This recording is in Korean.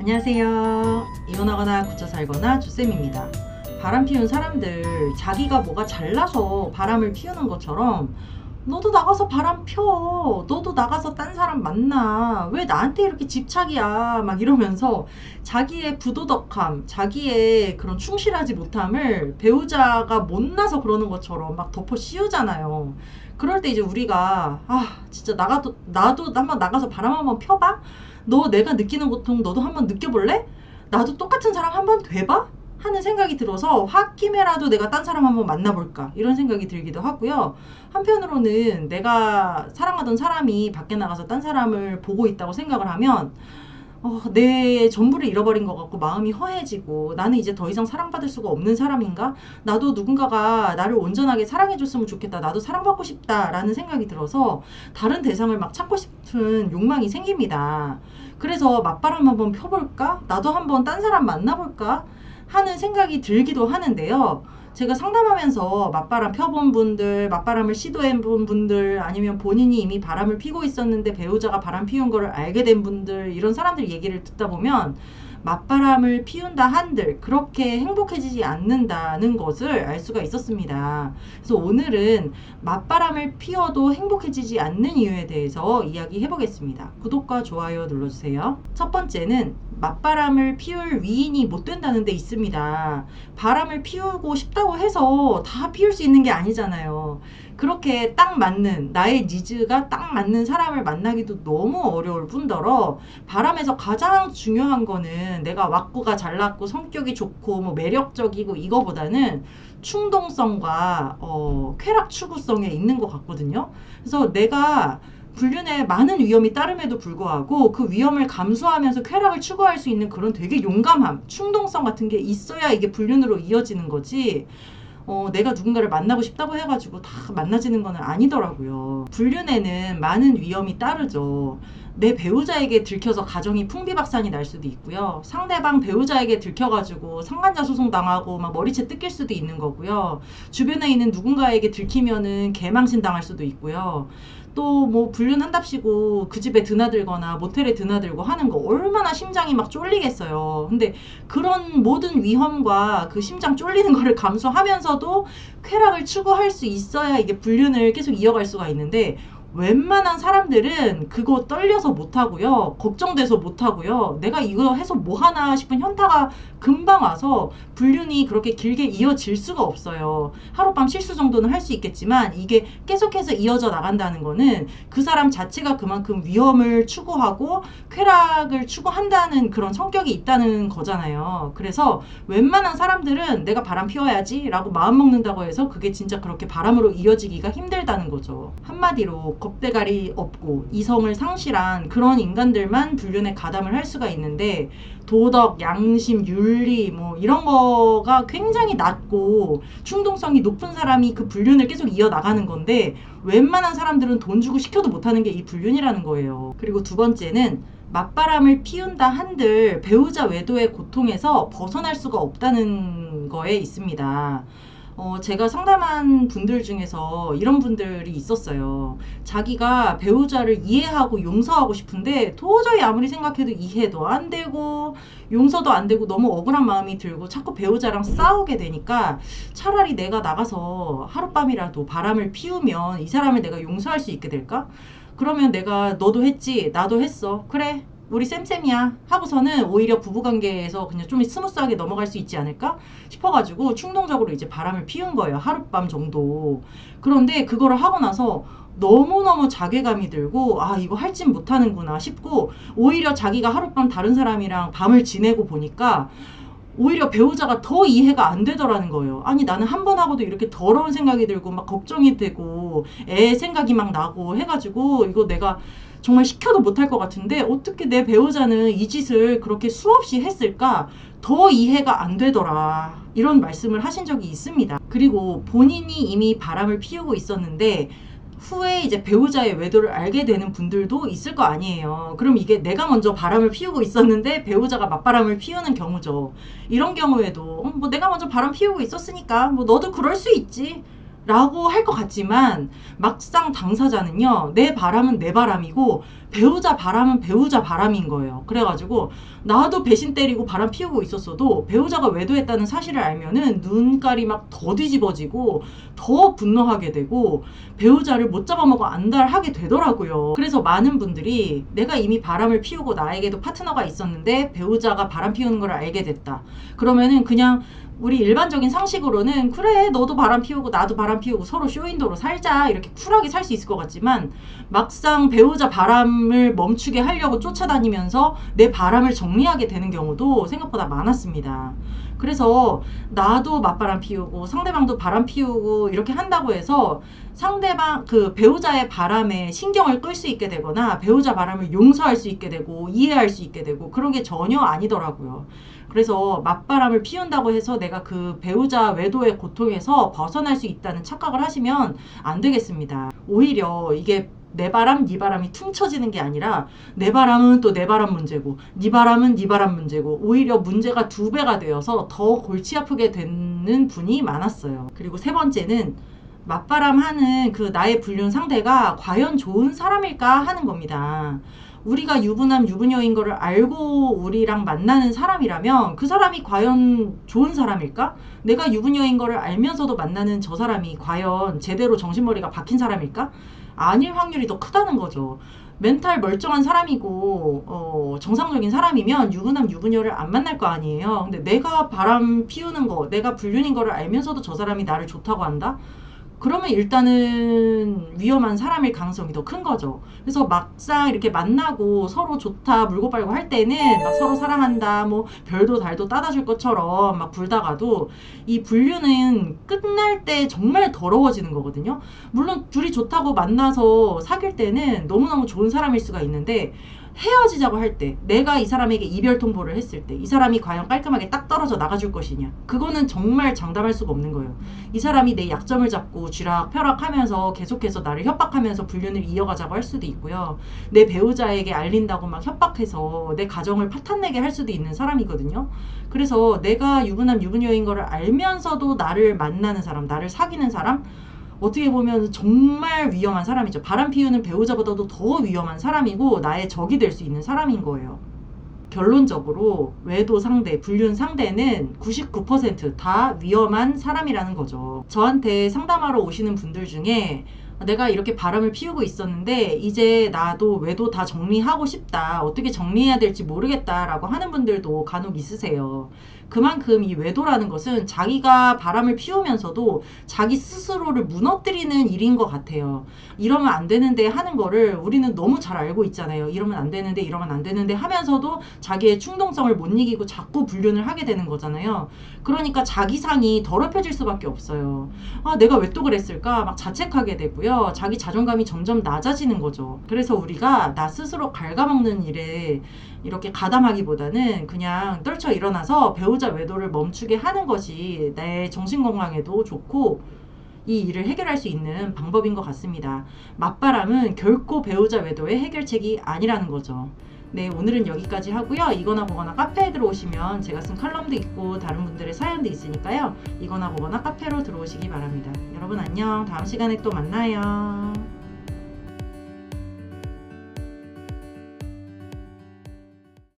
안녕하세요. 이혼하거나 굳혀 살거나 주쌤입니다. 바람 피운 사람들, 자기가 뭐가 잘나서 바람을 피우는 것처럼 너도 나가서 바람 펴. 너도 나가서 딴 사람 만나. 왜 나한테 이렇게 집착이야. 막 이러면서 자기의 부도덕함, 자기의 그런 충실하지 못함을 배우자가 못나서 그러는 것처럼 막 덮어 씌우잖아요. 그럴 때 이제 우리가 진짜 나도 한번 나가서 바람 한번 펴봐? 너 내가 느끼는 고통 너도 한번 느껴볼래? 나도 똑같은 사람 한번 돼봐? 하는 생각이 들어서 홧김에라도 내가 딴 사람 한번 만나볼까 이런 생각이 들기도 하고요. 한편으로는 내가 사랑하던 사람이 밖에 나가서 딴 사람을 보고 있다고 생각을 하면 내 전부를 잃어버린 것 같고 마음이 허해지고 나는 이제 더 이상 사랑받을 수가 없는 사람인가? 나도 누군가가 나를 온전하게 사랑해줬으면 좋겠다. 나도 사랑받고 싶다라는 생각이 들어서 다른 대상을 막 찾고 싶은 욕망이 생깁니다. 그래서 맞바람 한번 펴볼까? 나도 한번 딴 사람 만나볼까? 하는 생각이 들기도 하는데요. 제가 상담하면서 맞바람 펴본 분들, 맞바람을 시도해본 분들, 아니면 본인이 이미 바람을 피고 있었는데 배우자가 바람 피운 거를 알게 된 분들, 이런 사람들 얘기를 듣다 보면 맞바람을 피운다 한들 그렇게 행복해지지 않는다는 것을 알 수가 있었습니다. 그래서 오늘은 맞바람을 피워도 행복해지지 않는 이유에 대해서 이야기해 보겠습니다. 구독과 좋아요 눌러주세요. 첫 번째는 맞바람을 피울 위인이 못 된다는 데 있습니다. 바람을 피우고 싶다고 해서 다 피울 수 있는 게 아니잖아요. 그렇게 딱 맞는, 나의 니즈가 딱 맞는 사람을 만나기도 너무 어려울 뿐더러 바람에서 가장 중요한 거는 내가 왁구가 잘났고 성격이 좋고 뭐 매력적이고 이거보다는 충동성과 쾌락 추구성에 있는 것 같거든요. 그래서 내가 불륜에 많은 위험이 따름에도 불구하고 그 위험을 감수하면서 쾌락을 추구할 수 있는 그런 되게 용감함, 충동성 같은 게 있어야 이게 불륜으로 이어지는 거지. 내가 누군가를 만나고 싶다고 해가지고 다 만나지는 건 아니더라고요. 불륜에는 많은 위험이 따르죠. 내 배우자에게 들켜서 가정이 풍비박산이 날 수도 있고요. 상대방 배우자에게 들켜가지고 상간자 소송 당하고 막 머리채 뜯길 수도 있는 거고요. 주변에 있는 누군가에게 들키면은 개망신 당할 수도 있고요. 또 뭐 불륜한답시고 그 집에 드나들거나 모텔에 드나들고 하는 거 얼마나 심장이 막 쫄리겠어요. 근데 그런 모든 위험과 그 심장 쫄리는 거를 감수하면서도 쾌락을 추구할 수 있어야 이게 불륜을 계속 이어갈 수가 있는데 웬만한 사람들은 그거 떨려서 못하고요. 걱정돼서 못하고요. 내가 이거 해서 뭐하나 싶은 현타가 금방 와서 불륜이 그렇게 길게 이어질 수가 없어요. 하룻밤 실수 정도는 할 수 있겠지만 이게 계속해서 이어져 나간다는 거는 그 사람 자체가 그만큼 위험을 추구하고 쾌락을 추구한다는 그런 성격이 있다는 거잖아요. 그래서 웬만한 사람들은 내가 바람 피워야지 라고 마음 먹는다고 해서 그게 진짜 그렇게 바람으로 이어지기가 힘들다는 거죠. 한마디로 겁대가리 없고 이성을 상실한 그런 인간들만 불륜에 가담을 할 수가 있는데 도덕, 양심, 윤리 뭐 이런 거가 굉장히 낮고 충동성이 높은 사람이 그 불륜을 계속 이어나가는 건데 웬만한 사람들은 돈 주고 시켜도 못하는 게 이 불륜이라는 거예요. 그리고 두 번째는 맞바람을 피운다 한들 배우자 외도의 고통에서 벗어날 수가 없다는 거에 있습니다. 제가 상담한 분들 중에서 이런 분들이 있었어요. 자기가 배우자를 이해하고 용서하고 싶은데 도저히 아무리 생각해도 이해도 안 되고 용서도 안 되고 너무 억울한 마음이 들고 자꾸 배우자랑 싸우게 되니까 차라리 내가 나가서 하룻밤이라도 바람을 피우면 이 사람을 내가 용서할 수 있게 될까? 그러면 내가 너도 했지 나도 했어 그래 우리 쌤쌤이야 하고서는 오히려 부부관계에서 그냥 좀 스무스하게 넘어갈 수 있지 않을까 싶어가지고 충동적으로 이제 바람을 피운 거예요. 하룻밤 정도. 그런데 그거를 하고 나서 너무너무 자괴감이 들고 이거 할 짓 못하는구나 싶고 오히려 자기가 하룻밤 다른 사람이랑 밤을 지내고 보니까 오히려 배우자가 더 이해가 안 되더라는 거예요. 아니 나는 한 번 하고도 이렇게 더러운 생각이 들고 막 걱정이 되고 애 생각이 막 나고 해가지고 이거 내가 정말 시켜도 못할 것 같은데 어떻게 내 배우자는 이 짓을 그렇게 수없이 했을까? 더 이해가 안 되더라. 이런 말씀을 하신 적이 있습니다. 그리고 본인이 이미 바람을 피우고 있었는데 후에 이제 배우자의 외도를 알게 되는 분들도 있을 거 아니에요. 그럼 이게 내가 먼저 바람을 피우고 있었는데 배우자가 맞바람을 피우는 경우죠. 이런 경우에도 뭐 내가 먼저 바람 피우고 있었으니까 뭐 너도 그럴 수 있지. 라고 할 것 같지만 막상 당사자는요, 내 바람은 내 바람이고 배우자 바람은 배우자 바람인 거예요. 그래가지고 나도 배신 때리고 바람 피우고 있었어도 배우자가 외도했다는 사실을 알면은 눈깔이 막 더 뒤집어지고 더 분노하게 되고 배우자를 못 잡아먹어 안달하게 되더라고요. 그래서 많은 분들이 내가 이미 바람을 피우고 나에게도 파트너가 있었는데 배우자가 바람 피우는 걸 알게 됐다. 그러면은 그냥 우리 일반적인 상식으로는 그래 너도 바람 피우고 나도 바람 피우고 서로 쇼윈도로 살자 이렇게 쿨하게 살 수 있을 것 같지만 막상 배우자 바람을 멈추게 하려고 쫓아다니면서 내 바람을 정리하게 되는 경우도 생각보다 많았습니다. 그래서 나도 맞바람 피우고 상대방도 바람 피우고 이렇게 한다고 해서 상대방 그 배우자의 바람에 신경을 끌 수 있게 되거나 배우자 바람을 용서할 수 있게 되고 이해할 수 있게 되고 그런 게 전혀 아니더라고요. 그래서 맞바람을 피운다고 해서 내가 그 배우자 외도의 고통에서 벗어날 수 있다는 착각을 하시면 안 되겠습니다. 오히려 이게 내 바람, 네 바람이 퉁쳐지는 게 아니라 내 바람은 또 내 바람 문제고 네 바람은 네 바람 문제고 오히려 문제가 2배가 되어서 더 골치 아프게 되는 분이 많았어요. 그리고 세 번째는 맞바람 하는 그 나의 불륜 상대가 과연 좋은 사람일까 하는 겁니다. 우리가 유부남 유부녀인 거를 알고 우리랑 만나는 사람이라면 그 사람이 과연 좋은 사람일까? 내가 유부녀인 거를 알면서도 만나는 저 사람이 과연 제대로 정신머리가 박힌 사람일까? 아닐 확률이 더 크다는 거죠. 멘탈 멀쩡한 사람이고 정상적인 사람이면 유부남 유부녀를 안 만날 거 아니에요. 근데 내가 바람 피우는 거, 내가 불륜인 거를 알면서도 저 사람이 나를 좋다고 한다? 그러면 일단은 위험한 사람일 가능성이 더 큰 거죠. 그래서 막상 이렇게 만나고 서로 좋다 물고 빨고 할 때는 막 서로 사랑한다 뭐 별도 달도 따다 줄 것처럼 막 굴다가도 이 불륜은 끝날 때 정말 더러워지는 거거든요. 물론 둘이 좋다고 만나서 사귈 때는 너무너무 좋은 사람일 수가 있는데 헤어지자고 할 때 내가 이 사람에게 이별 통보를 했을 때 이 사람이 과연 깔끔하게 딱 떨어져 나가줄 것이냐, 그거는 정말 장담할 수가 없는 거예요. 이 사람이 내 약점을 잡고 쥐락펴락하면서 계속해서 나를 협박하면서 불륜을 이어가자고 할 수도 있고요. 내 배우자에게 알린다고 막 협박해서 내 가정을 파탄내게 할 수도 있는 사람이거든요. 그래서 내가 유부남 유부녀인 거를 알면서도 나를 만나는 사람, 나를 사귀는 사람, 어떻게 보면 정말 위험한 사람이죠. 바람 피우는 배우자보다도 더 위험한 사람이고 나의 적이 될 수 있는 사람인 거예요. 결론적으로 외도 상대, 불륜 상대는 99%다 위험한 사람이라는 거죠. 저한테 상담하러 오시는 분들 중에 내가 이렇게 바람을 피우고 있었는데 이제 나도 외도 다 정리하고 싶다. 어떻게 정리해야 될지 모르겠다라고 하는 분들도 간혹 있으세요. 그만큼 이 외도라는 것은 자기가 바람을 피우면서도 자기 스스로를 무너뜨리는 일인 것 같아요. 이러면 안 되는데 하는 거를 우리는 너무 잘 알고 있잖아요. 이러면 안 되는데 이러면 안 되는데 하면서도 자기의 충동성을 못 이기고 자꾸 불륜을 하게 되는 거잖아요. 그러니까 자기 상이 더럽혀질 수밖에 없어요. 아, 내가 왜 또 그랬을까? 막 자책하게 되고요. 자기 자존감이 점점 낮아지는 거죠. 그래서 우리가 나 스스로 갉아먹는 일에 이렇게 가담하기보다는 그냥 떨쳐 일어나서 배우자 외도를 멈추게 하는 것이 내 정신건강에도 좋고 이 일을 해결할 수 있는 방법인 것 같습니다. 맞바람은 결코 배우자 외도의 해결책이 아니라는 거죠. 네, 오늘은 여기까지 하고요. 이거나 보거나 카페에 들어오시면 제가 쓴 칼럼도 있고 다른 분들의 사연도 있으니까요. 이거나 보거나 카페로 들어오시기 바랍니다. 여러분 안녕. 다음 시간에 또 만나요.